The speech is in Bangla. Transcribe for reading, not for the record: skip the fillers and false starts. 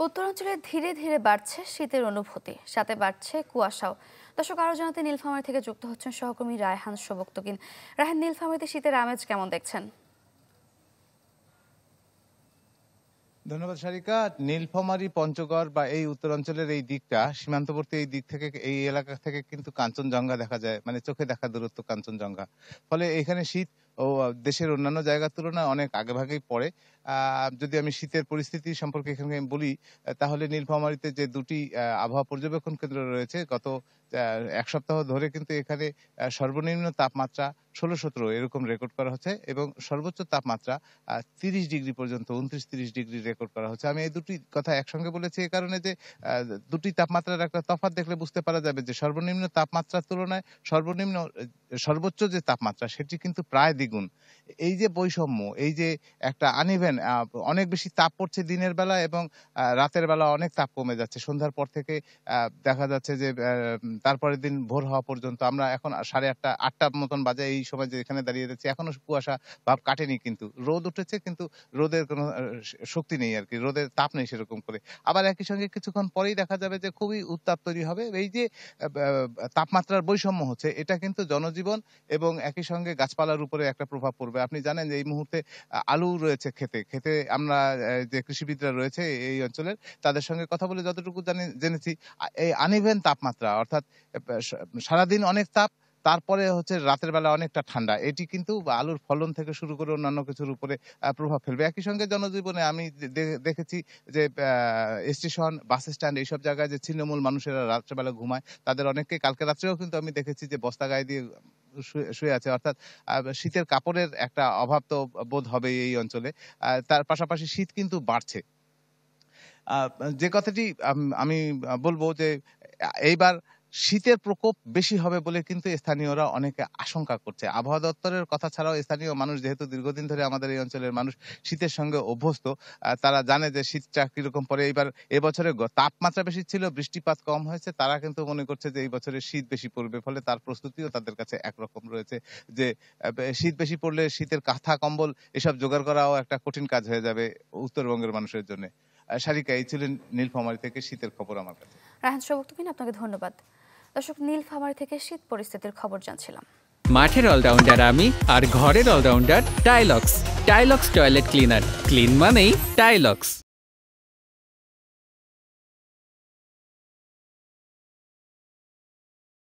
উত্তরাঞ্চলে ধীরে ধীরে বাড়ছে শীতের অনুভূতি, সাথে বাড়ছে কুয়াশাও। দর্শক, আরো জানাতে নীলফামারী থেকে যুক্ত হচ্ছেন সহকর্মী রায়হান শোভক্তকিন। রায়হান, নীলফামারীতে শীতের আমেজ কেমন দেখছেন? ধন্যবাদ সারিকা। নীলফামারী, পঞ্চগড় বা এই উত্তরাঞ্চলের এই দিকটা, সীমান্তবর্তী এই দিক থেকে, এই এলাকা থেকে কিন্তু কাঞ্চনজঙ্ঘা দেখা যায়, মানে চোখে দেখা দূরত্ব কাঞ্চনজঙ্ঘা। ফলে এখানে শীত ও দেশের অন্যান্য জায়গার তুলনায় অনেক আগেভাগেই পড়ে। যদি আমি শীতের পরিস্থিতি সম্পর্কে এখানে বলি, তাহলে নীলফামারীতে যে দুটি আবহাওয়া পর্যবেক্ষণ কেন্দ্র রয়েছে, গত এক সপ্তাহ ধরে কিন্তু এখানে সর্বনিম্ন তাপমাত্রা 16-17 এরকম রেকর্ড করা হচ্ছে এবং সর্বোচ্চ তাপমাত্রা 30 ডিগ্রি পর্যন্ত, 29-30 ডিগ্রি রেকর্ড করা হচ্ছে। আমি এই দুটি কথা একসঙ্গে বলেছি এই কারণে যে দুটি তাপমাত্রার একটা তফাৎ দেখলে বুঝতে পারা যাবে যে সর্বনিম্ন তাপমাত্রার তুলনায় সর্বোচ্চ যে তাপমাত্রা সেটি কিন্তু প্রায় দ্বিগুণ। এই যে বৈষম্য, এই যে একটা আনইভেন, অনেক বেশি তাপ পড়ছে দিনের বেলা এবং রাতের বেলা অনেক তাপ কমে যাচ্ছে। সন্ধ্যার পর থেকে দেখা যাচ্ছে যে তারপরের দিন ভোর হওয়া পর্যন্ত, আমরা এখন 8:30-8টা মতন বাজে, এই সময় যে এখানে দাঁড়িয়ে যাচ্ছি এখনো কুয়াশা ভাব কাটেনি, কিন্তু রোদ উঠেছে, কিন্তু রোদের কোনো শক্তি নেই আর কি, রোদের তাপ নেই সেরকম করে। আবার একই সঙ্গে কিছুক্ষণ পরেই দেখা যাবে যে খুবই উত্তাপ তৈরি হবে। এই যে তাপমাত্রার বৈষম্য হচ্ছে, এটা কিন্তু জনজীবন এবং একই সঙ্গে গাছপালার উপরে একটা প্রভাব পড়বে। আপনি জানেন যে এই মুহূর্তে আলু রয়েছে খেতে আমরা যে কৃষিবিদরা রয়েছে এই অঞ্চলের, তাদের সঙ্গে কথা বলে যতটুকু জেনেছি, এই আনইভেন তাপমাত্রা, অর্থাৎ সারাদিন অনেক তাপ, তারপরে হচ্ছে রাতের বেলা অনেকটা ঠান্ডা, এটি কিন্তু আলুর ফলন থেকে শুরু করে অন্যান্য কিছুর উপরে প্রভাব ফেলবে। একই সঙ্গে জনজীবনে আমি দেখেছি যে স্টেশন, বাস স্ট্যান্ড, এইসব জায়গায় যে ছিন্নমূল মানুষেরা রাত্রেবেলা ঘুমায়, তাদের অনেককে কালকে রাত্রেও কিন্তু আমি দেখেছি যে বস্তা গায়ে দিয়ে শুয়ে আছে। অর্থাৎ শীতের কাপড়ের একটা অভাব তো বোধ হবে এই অঞ্চলে। তার পাশাপাশি শীত কিন্তু বাড়ছে। যে কথাটি আমি বলবো যে এইবার শীতের প্রকোপ বেশি হবে বলে কিন্তু স্থানীয়রা অনেকে আশঙ্কা করছে। আবহাওয়া দপ্তরের কথা ছাড়াও স্থানীয় মানুষ, যেহেতু দীর্ঘদিন ধরে আমাদের এই অঞ্চলের মানুষ শীতের সঙ্গে অভ্যস্ত, তারা জানে যে শীতটা কিরকম পরে। এইবার এবছরে তাপমাত্রা বেশি ছিল, বৃষ্টিপাত কম হয়েছে, তারা কিন্তু মনে করছে যে এই বছরে শীত বেশি পড়বে, ফলে তার প্রস্তুতিও তাদের কাছে একরকম রয়েছে যে শীত বেশি পড়লে শীতের কাঁথা কম্বল এসব জোগাড় করাও একটা কঠিন কাজ হয়ে যাবে উত্তরবঙ্গের মানুষের জন্য। সারিকা, এই ছিলেন নীলফামারী থেকে শীতের খবর আমার কাছে। রায়হান শোভক্তকিন, আপনাকে ধন্যবাদ। দর্শক, নীলফামারী থেকে শীত পরিস্থিতির খবর জানছিলাম। মাঠের অলরাউন্ডার আমি, আর ঘরের allrounder Tilex. Tilex toilet cleaner, clean মানেই টাইলক্স।